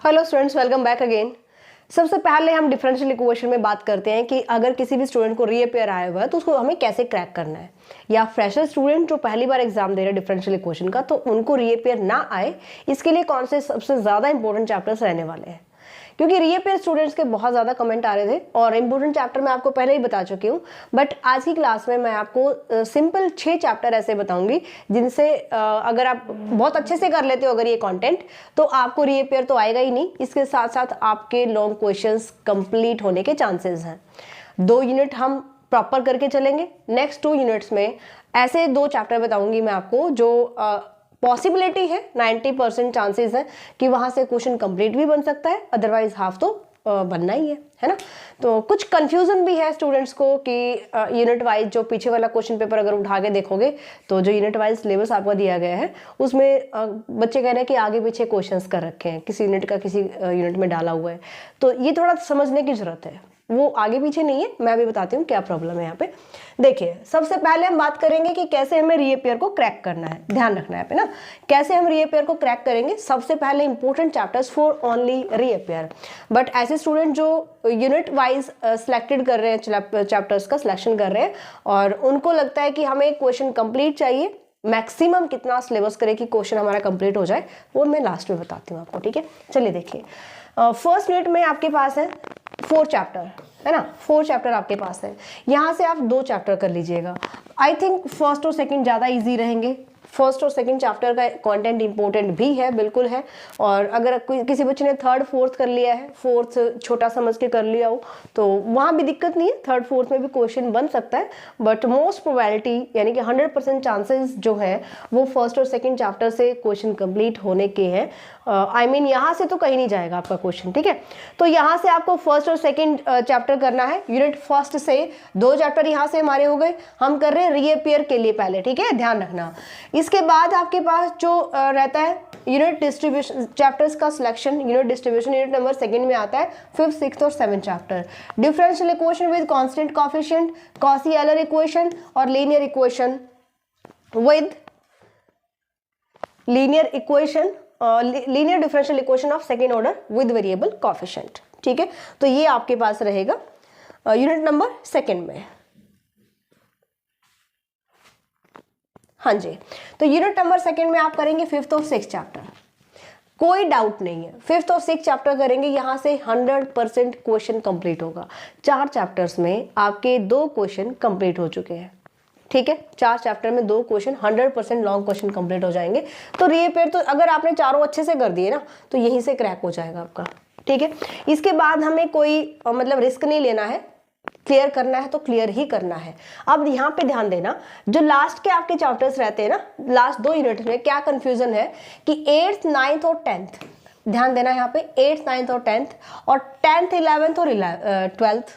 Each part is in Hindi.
Hello students, welcome back again. सबसे पहले हम डिफरेंशियल इक्वेशन में बात करते हैं कि अगर किसी भी स्टूडेंट को रीअपेयर आया हुआ है तो उसको हमें कैसे क्रैक करना है, या फ्रेशर स्टूडेंट जो पहली बार एग्जाम दे रहे हैं डिफरेंशियल इक्वेशन का, तो उनको रीअपेयर ना आए इसके लिए कौन से सबसे ज़्यादा इंपॉर्टेंट चैप्टर्स रहने वाले हैं। क्योंकि रीअपेयर स्टूडेंट्स के बहुत ज़्यादा कमेंट आ रहे थे और इंपॉर्टेंट चैप्टर मैं आपको पहले ही बता चुकी हूँ, बट आज की क्लास में मैं आपको सिंपल 6 चैप्टर ऐसे बताऊंगी जिनसे अगर आप बहुत अच्छे से कर लेते हो अगर ये कंटेंट, तो आपको रीअपेयर तो आएगा ही नहीं, इसके साथ साथ आपके लॉन्ग क्वेश्चंस कंप्लीट होने के चांसेस हैं। 2 यूनिट हम प्रॉपर करके चलेंगे। नेक्स्ट 2 यूनिट्स में ऐसे 2 चैप्टर बताऊंगी मैं आपको जो पॉसिबिलिटी है, 90% चांसेस है कि वहां से क्वेश्चन कंप्लीट भी बन सकता है, अदरवाइज हाफ तो बनना ही है ना। तो कुछ कंफ्यूजन भी है स्टूडेंट्स को कि यूनिट वाइज जो पीछे वाला क्वेश्चन पेपर अगर उठा के देखोगे तो जो यूनिट वाइज सिलेबस आपको दिया गया है उसमें बच्चे कह रहे हैं कि आगे पीछे क्वेश्चंस कर रखे हैं, किसी यूनिट का किसी यूनिट में डाला हुआ है, तो ये थोड़ा समझने की जरूरत है। वो आगे पीछे नहीं है, मैं भी बताती हूँ क्या प्रॉब्लम है यहाँ पे। देखिए, सबसे पहले हम बात करेंगे कि कैसे हमें रीअपेयर को क्रैक करना है। ध्यान रखना है पे ना, कैसे हम रीअपेयर को क्रैक करेंगे। सबसे पहले important chapters for only reappear. But ऐसे स्टूडेंट जो यूनिट वाइज सिलेक्टेड कर रहे हैं, चैप्टर्स का सिलेक्शन कर रहे हैं और उनको लगता है कि हमें क्वेश्चन कंप्लीट चाहिए, मैक्सिमम कितना सिलेबस करे कि क्वेश्चन हमारा कंप्लीट हो जाए, वो मैं लास्ट में बताती हूँ आपको, ठीक है। चलिए देखिए, फर्स्ट यूनिट में आपके पास है 4 चैप्टर, है ना। 4 चैप्टर आपके पास है, यहाँ से आप 2 चैप्टर कर लीजिएगा। आई थिंक फर्स्ट और सेकंड ज़्यादा इजी रहेंगे। फर्स्ट और सेकंड चैप्टर का कंटेंट इंपॉर्टेंट भी है, बिल्कुल है। और अगर किसी बच्चे ने थर्ड फोर्थ कर लिया है, फोर्थ छोटा समझ के कर लिया हो, तो वहाँ भी दिक्कत नहीं है, थर्ड फोर्थ में भी क्वेश्चन बन सकता है। बट मोस्ट प्रोबेबिलिटी यानी कि 100% चांसेस जो है वो फर्स्ट और सेकंड चैप्टर से क्वेश्चन कंप्लीट होने के हैं। आई मीन यहाँ से तो कहीं नहीं जाएगा आपका क्वेश्चन, ठीक है। तो यहाँ से आपको फर्स्ट और सेकंड चैप्टर करना है। यूनिट फर्स्ट से 2 चैप्टर यहाँ से हमारे हो गए, हम कर रहे हैं रीअपेयर के लिए पहले, ठीक है, ध्यान रखना। इसके बाद आपके पास जो रहता है यूनिट डिस्ट्रीब्यूशन चैप्टर्स का selection, unit distribution unit number 2 में आता है 5th, 6th और 7th chapter. Differential equation with constant coefficient, Cauchy Euler equation और linear equation with linear equation, linear differential equation of second order with variable coefficient, ठीक है। तो ये आपके पास रहेगा यूनिट नंबर 2 में। हाँ जी, तो यूनिट नंबर 2 में आप करेंगे 5th और 6th चैप्टर, कोई डाउट नहीं है। 5th और 6th चैप्टर करेंगे, यहाँ से 100% क्वेश्चन कंप्लीट होगा। 4 चैप्टर्स में आपके 2 क्वेश्चन कंप्लीट हो चुके हैं, ठीक है। 4 चैप्टर में 2 क्वेश्चन 100% लॉन्ग क्वेश्चन कंप्लीट हो जाएंगे। तो रीअपेयर तो अगर आपने चारों अच्छे से कर दिए ना, तो यहीं से क्रैक हो जाएगा आपका, ठीक है। इसके बाद हमें कोई मतलब रिस्क नहीं लेना है, क्लियर करना है तो क्लियर ही करना है। अब यहाँ पे ध्यान देना, जो लास्ट के आपके चैप्टर्स रहते हैं ना, लास्ट 2 यूनिट में क्या कंफ्यूजन है कि 8th, 9th और 10th, ध्यान देना यहाँ पे 8th, 9th और 10th, और 10th, 11th और 12th,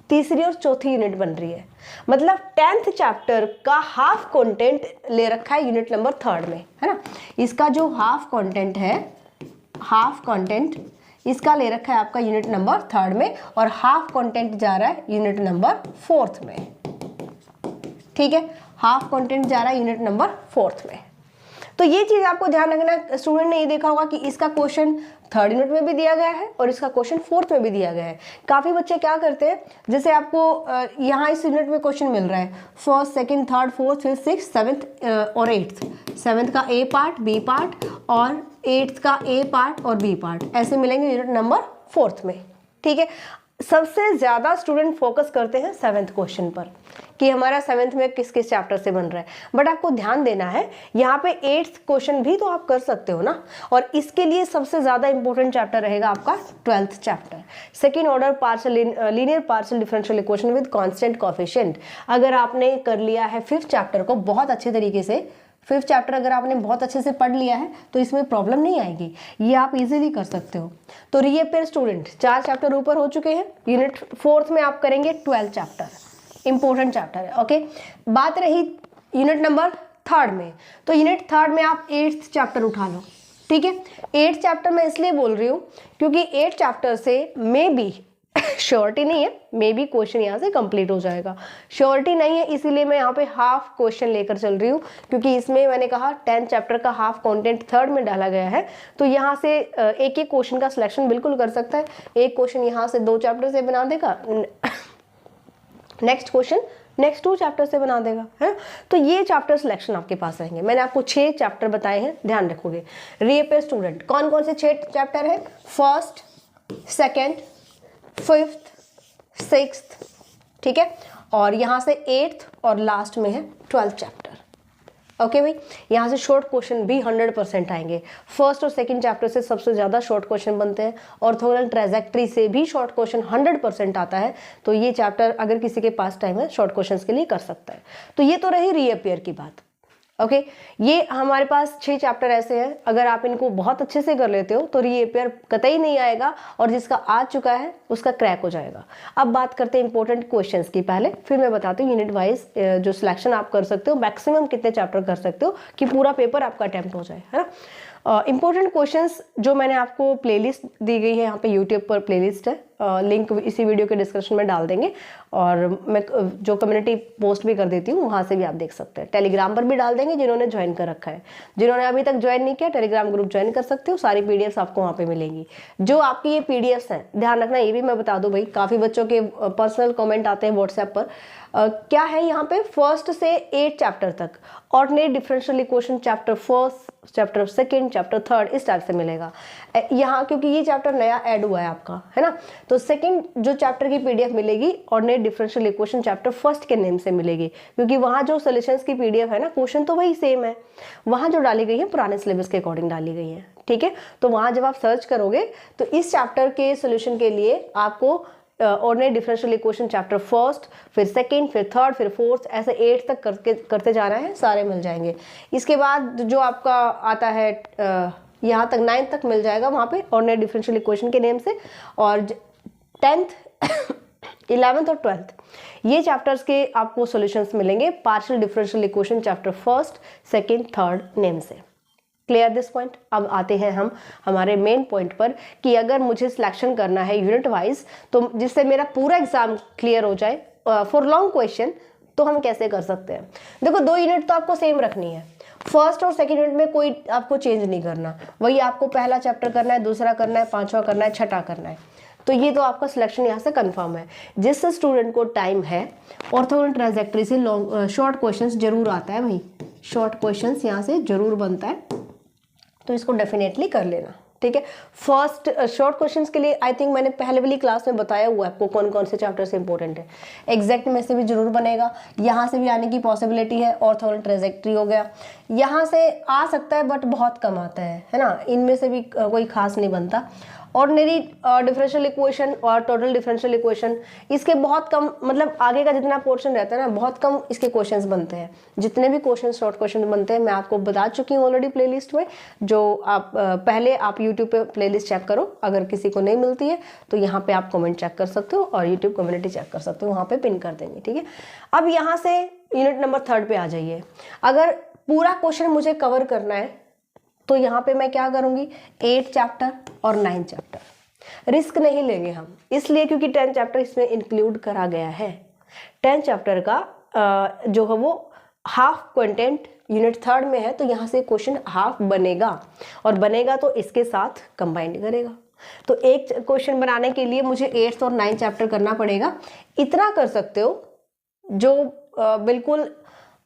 तीसरी और चौथी यूनिट बन रही है। मतलब 10th चैप्टर का हाफ कंटेंट ले रखा है यूनिट नंबर 3 में, है ना। इसका जो हाफ कंटेंट है, हाफ कंटेंट इसका ले रखा है आपका यूनिट नंबर 3 में, और हाफ कंटेंट जा रहा है यूनिट नंबर 4th में, ठीक है। हाफ कंटेंट जा रहा है यूनिट नंबर 4th में। तो ये चीज आपको ध्यान रखना। स्टूडेंट ने ये देखा होगा कि इसका क्वेश्चन 3rd यूनिट में भी दिया गया है और इसका क्वेश्चन 4th में भी दिया गया है। काफी बच्चे क्या करते हैं, जैसे आपको यहाँ इस यूनिट में क्वेश्चन मिल रहा है 1st, 2nd, 3rd, 4th, 5th, 6th, 7th और 8th। 7th का A पार्ट, B पार्ट और 8th का A पार्ट और B पार्ट, ऐसे मिलेंगे यूनिट नंबर 4th में, ठीक है। सबसे ज्यादा स्टूडेंट फोकस करते हैं 7th क्वेश्चन पर कि हमारा 7th में किस किस चैप्टर से बन रहा है। बट आपको ध्यान देना है, यहाँ पे 8th क्वेश्चन भी तो आप कर सकते हो ना, और इसके लिए सबसे ज्यादा इंपॉर्टेंट चैप्टर रहेगा आपका 12th chapter, second order partial linear partial differential equation with constant coefficient. अगर आपने कर लिया है 5th चैप्टर को बहुत अच्छे तरीके से, 5th चैप्टर अगर आपने बहुत अच्छे से पढ़ लिया है तो इसमें प्रॉब्लम नहीं आएगी, ये आप इजीली कर सकते हो। तो रीअपेयर स्टूडेंट 4 चैप्टर ऊपर हो चुके हैं। यूनिट 4th में आप करेंगे 12th चैप्टर, इंपॉर्टेंट चैप्टर है, ओके। बात रही यूनिट नंबर 3rd में, तो यूनिट 3rd में आप 8th चैप्टर उठा लो, ठीक है। 8th चैप्टर मैं इसलिए बोल रही हूँ क्योंकि 8th चैप्टर से मे बी श्योरिटी नहीं है, मे बी क्वेश्चन यहाँ से कंप्लीट हो जाएगा। श्योरिटी नहीं है इसीलिए मैं यहाँ पे हाफ क्वेश्चन लेकर चल रही हूँ, क्योंकि इसमें मैंने कहा 10 चैप्टर का हाफ कंटेंट थर्ड में डाला गया है, तो यहाँ से एक एक क्वेश्चन का सिलेक्शन बिल्कुल कर सकता है। एक क्वेश्चन यहाँ से 2 चैप्टर से बना देगा, नेक्स्ट क्वेश्चन नेक्स्ट 2 चैप्टर से बना देगा, है। तो ये चैप्टर सिलेक्शन आपके पास रहेंगे। मैंने आपको 6 चैप्टर बताए हैं, ध्यान रखोगे। रीअपियर स्टूडेंट कौन कौन से 6 चैप्टर है? फर्स्ट, सेकेंड, 5th, 6th, ठीक है। और यहाँ से 8th और लास्ट में है 12th चैप्टर। ओके भाई, यहाँ से शॉर्ट क्वेश्चन भी 100% आएंगे। फर्स्ट और सेकंड चैप्टर से सबसे ज़्यादा शॉर्ट क्वेश्चन बनते हैं। ऑर्थोगोनल ट्रांजैक्टरी से भी शॉर्ट क्वेश्चन 100% आता है। तो ये चैप्टर अगर किसी के पास टाइम है शॉर्ट क्वेश्चंस के लिए कर सकता है। तो ये तो रही रीअपियर की बात। ओके, ये हमारे पास 6 चैप्टर ऐसे हैं, अगर आप इनको बहुत अच्छे से कर लेते हो तो रीअपियर कतई नहीं आएगा, और जिसका आ चुका है उसका क्रैक हो जाएगा। अब बात करते हैं इंपॉर्टेंट क्वेश्चंस की पहले, फिर मैं बताती हूँ यूनिट वाइज जो सिलेक्शन आप कर सकते हो, मैक्सिमम कितने चैप्टर कर सकते हो कि पूरा पेपर आपका अटेम्प्ट हो जाए, है ना। इंपॉर्टेंट क्वेश्चंस जो मैंने आपको प्लेलिस्ट दी गई है, यहाँ पे यूट्यूब पर प्लेलिस्ट है, लिंक इसी वीडियो के डिस्क्रिप्शन में डाल देंगे, और मैं जो कम्युनिटी पोस्ट भी कर देती हूँ वहाँ से भी आप देख सकते हैं। टेलीग्राम पर भी डाल देंगे जिन्होंने ज्वाइन कर रखा है। जिन्होंने अभी तक ज्वाइन नहीं किया टेलीग्राम ग्रुप ज्वाइन कर सकते हो, सारी पीडीएफ्स आपको वहाँ पे मिलेंगी। जो आपकी ये पीडीएफ्स हैं, ध्यान रखना ये भी मैं बता दूँ भाई, काफ़ी बच्चों के पर्सनल कॉमेंट आते हैं व्हाट्सएप पर। क्या है यहाँ पे, फर्स्ट से 8 चैप्टर तक ordinary differential equation chapter first, chapter second, chapter third, इस टाइप से मिलेगा यहाँ, क्योंकि ये चैप्टर नया ऐड हुआ है आपका, है ना। तो सेकंड जो चैप्टर की पीडीएफ मिलेगी ordinary differential equation chapter first के नेम से मिलेगी, क्योंकि वहाँ जो सॉल्यूशंस की पीडीएफ है ना, क्वेश्चन तो वही सेम है, वहाँ जो डाली गई है पुराने सिलेबस के अकॉर्डिंग डाली गई है, ठीक है। तो वहाँ जब आप सर्च करोगे तो इस चैप्टर के सोल्यूशन के लिए आपको ordinary differential equation chapter first, फिर सेकंड, फिर थर्ड, फिर फोर्थ, ऐसे 8 तक करते जाना है, सारे मिल जाएंगे। इसके बाद जो आपका आता है यहाँ तक 9 तक मिल जाएगा वहाँ पे ऑर्डिनरी डिफरेंशियल इक्वेशन के नेम से, और 10th 11th और 12th ये चैप्टर्स के आपको सॉल्यूशंस मिलेंगे partial differential equation chapter first, second, third name से। Clear this point. अब आते हैं हम हमारे मेन पॉइंट पर कि अगर मुझे सिलेक्शन करना है यूनिट वाइज, तो जिससे मेरा पूरा एग्जाम क्लियर हो जाए फॉर लॉन्ग क्वेश्चन, तो हम कैसे कर सकते हैं। देखो 2 यूनिट तो आपको सेम रखनी है, फर्स्ट और सेकंड यूनिट में कोई आपको चेंज नहीं करना, वही आपको पहला चैप्टर करना है, दूसरा करना है, 5वां करना है, 6ठा करना है। तो ये तो आपका सिलेक्शन यहाँ से कंफर्म है। जिस स्टूडेंट को टाइम है, ऑर्थोगोनल ट्रांजैक्टरी से लॉन्ग शॉर्ट क्वेश्चंस जरूर आता है भाई, शॉर्ट क्वेश्चंस यहाँ से जरूर बनता है, तो इसको डेफिनेटली कर लेना, ठीक है। फर्स्ट शॉर्ट क्वेश्चंस के लिए आई थिंक मैंने पहले वाली क्लास में बताया हुआ है आपको कौन कौन से चैप्टर से इंपॉर्टेंट है। एग्जैक्ट में से भी जरूर बनेगा, यहाँ से भी आने की पॉसिबिलिटी है। ऑर्थोगोनल ट्रांजैक्टरी हो गया, यहाँ से आ सकता है बट बहुत कम आता है ना, इनमें से भी कोई खास नहीं बनता। ऑर्डिनरी डिफरेंशियल इक्वेशन और टोटल डिफरेंशियल इक्वेशन, इसके बहुत कम, मतलब आगे का जितना पोर्शन रहता है ना, बहुत कम इसके क्वेश्चंस बनते हैं। जितने भी क्वेश्चन शॉर्ट क्वेश्चन बनते हैं मैं आपको बता चुकी हूँ ऑलरेडी प्लेलिस्ट में, जो आप पहले आप यूट्यूब पे प्लेलिस्ट चेक करो, अगर किसी को नहीं मिलती है तो यहाँ पे आप कमेंट चेक कर सकते हो और यूट्यूब कम्युनिटी चेक कर सकते हो, वहाँ पे पिन कर देंगे, ठीक है। अब यहाँ से यूनिट नंबर 3 पे आ जाइए। अगर पूरा क्वेश्चन मुझे कवर करना है तो यहाँ पे मैं क्या करूँगी, 8 चैप्टर और 9 चैप्टर। रिस्क नहीं लेंगे हम, इसलिए क्योंकि 10 चैप्टर इसमें इंक्लूड करा गया है। 10 चैप्टर का जो है वो हाफ कंटेंट यूनिट 3 में है, तो यहाँ से क्वेश्चन हाफ बनेगा, और बनेगा तो इसके साथ कंबाइंड करेगा। तो एक क्वेश्चन बनाने के लिए मुझे 8th और 9th चैप्टर करना पड़ेगा। इतना कर सकते हो जो बिल्कुल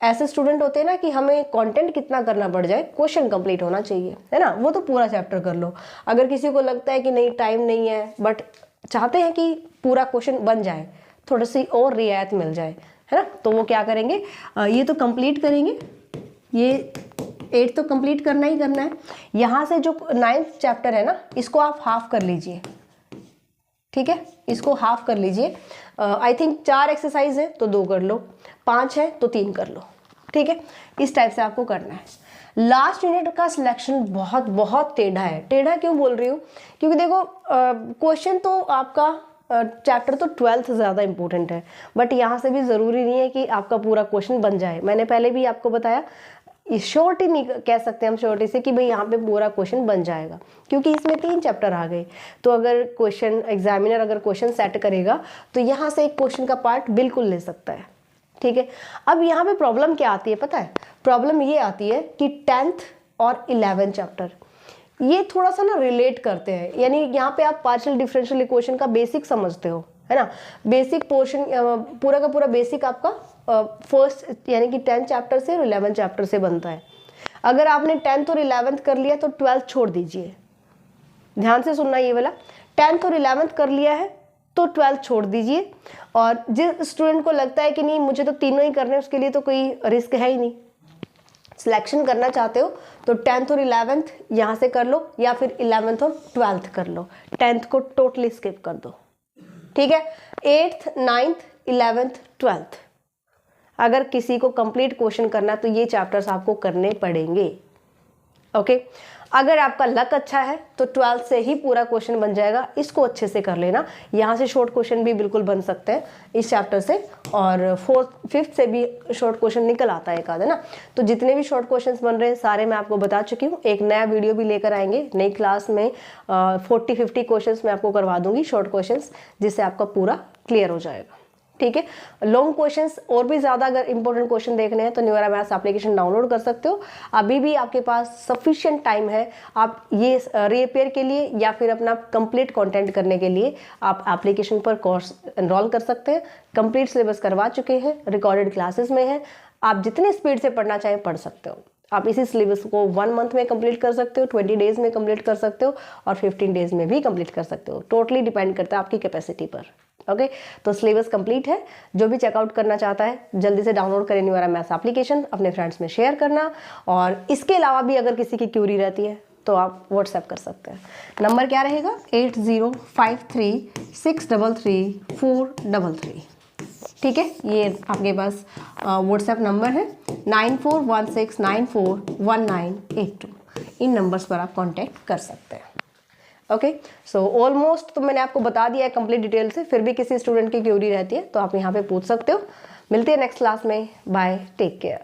ऐसे स्टूडेंट होते हैं ना कि हमें कंटेंट कितना करना पड़ जाए, क्वेश्चन कंप्लीट होना चाहिए, है ना, वो तो पूरा चैप्टर कर लो। अगर किसी को लगता है कि नहीं टाइम नहीं है बट चाहते हैं कि पूरा क्वेश्चन बन जाए, थोड़ी सी और रियायत मिल जाए, है ना, तो वो क्या करेंगे, ये तो कंप्लीट करेंगे, ये 8 तो कंप्लीट करना ही करना है। यहाँ से जो 9th चैप्टर है ना, इसको आप हाफ कर लीजिए, ठीक है, इसको हाफ कर लीजिए। आई थिंक 4 एक्सरसाइज है तो 2 कर लो, 5 है तो 3 कर लो, ठीक है। इस टाइप से आपको करना है। लास्ट यूनिट का सिलेक्शन बहुत बहुत टेढ़ा है। टेढ़ा क्यों बोल रही हूँ, क्योंकि देखो क्वेश्चन तो आपका चैप्टर तो 12th ज़्यादा इंपॉर्टेंट है, बट यहाँ से भी ज़रूरी नहीं है कि आपका पूरा क्वेश्चन बन जाए। मैंने पहले भी आपको बताया श्योरिटी नहीं कह सकते हम श्योरिटी से कि भाई यहाँ पे पूरा क्वेश्चन बन जाएगा, क्योंकि इसमें 3 चैप्टर आ गए। तो अगर क्वेश्चन एग्जामिनर अगर क्वेश्चन सेट करेगा तो यहाँ से एक क्वेश्चन का पार्ट बिल्कुल ले सकता है, ठीक है। अब यहाँ पे प्रॉब्लम क्या आती है पता है, प्रॉब्लम ये आती है कि 10th और 11th चैप्टर ये थोड़ा सा ना रिलेट करते हैं, यानी यहाँ पे आप पार्शियल डिफरेंशियल इक्वेशन का बेसिक समझते हो, है ना। बेसिक पोर्शन पूरा का पूरा बेसिक आपका फर्स्ट यानी कि 10th चैप्टर से और 11th चैप्टर से बनता है। अगर आपने 10th और 11th कर लिया तो 12th छोड़ दीजिए, ध्यान से सुनना ये वाला। 10th और 11th कर लिया है तो 12th छोड़ दीजिए, और जिस स्टूडेंट को लगता है कि नहीं मुझे तो तीनों ही करने हैं, उसके लिए तो कोई रिस्क है ही नहीं, सिलेक्शन करना चाहते हो तो 10th और 11th यहाँ से कर लो, या फिर 11th और 12th कर लो, 10th को टोटली स्किप कर दो, ठीक है। 8th 9th 11th 12th अगर किसी को कंप्लीट क्वेश्चन करना है तो ये चैप्टर्स आपको करने पड़ेंगे, ओके। अगर आपका लक अच्छा है तो 12th से ही पूरा क्वेश्चन बन जाएगा, इसको अच्छे से कर लेना। यहाँ से शॉर्ट क्वेश्चन भी बिल्कुल बन सकते हैं इस चैप्टर से, और 4th 5th से भी शॉर्ट क्वेश्चन निकल आता है एक आधा ना। तो जितने भी शॉर्ट क्वेश्चंस बन रहे हैं सारे मैं आपको बता चुकी हूँ। एक नया वीडियो भी लेकर आएंगे नई क्लास में, 40-50 क्वेश्चन मैं आपको करवा दूंगी शॉर्ट क्वेश्चन, जिससे आपका पूरा क्लियर हो जाएगा, ठीक है। लॉन्ग क्वेश्चंस और भी ज़्यादा अगर इंपॉर्टेंट क्वेश्चन देखने हैं तो न्यूरा मैथ्स एप्लीकेशन डाउनलोड कर सकते हो। अभी भी आपके पास सफिशिएंट टाइम है, आप ये रीअपेयर के लिए या फिर अपना कंप्लीट कंटेंट करने के लिए आप एप्लीकेशन पर कोर्स एनरोल कर सकते हैं। कंप्लीट सिलेबस करवा चुके हैं, रिकॉर्डेड क्लासेस में है, आप जितने स्पीड से पढ़ना चाहें पढ़ सकते हो। आप इसी सिलेबस को 1 मंथ में कंप्लीट कर सकते हो, 20 डेज में कंप्लीट कर सकते हो, और 15 डेज में भी कंप्लीट कर सकते हो। टोटली डिपेंड करता है आपकी कैपेसिटी पर, ओके। तो सिलेबस कंप्लीट है, जो भी चेकआउट करना चाहता है जल्दी से डाउनलोड करें न्यूरा मैथ्स एप्लीकेशन, अपने फ्रेंड्स में शेयर करना। और इसके अलावा भी अगर किसी की क्यूरी रहती है तो आप व्हाट्सएप कर सकते हैं। नंबर क्या रहेगा 8053633433, ठीक है। ये आपके पास व्हाट्सएप नंबर है 9416941982। इन नंबर्स पर आप कांटेक्ट कर सकते हैं, ओके। सो ऑलमोस्ट तो मैंने आपको बता दिया है कंप्लीट डिटेल से, फिर भी किसी स्टूडेंट की क्यूरी रहती है तो आप यहाँ पे पूछ सकते हो। मिलते हैं नेक्स्ट क्लास में, बाय, टेक केयर।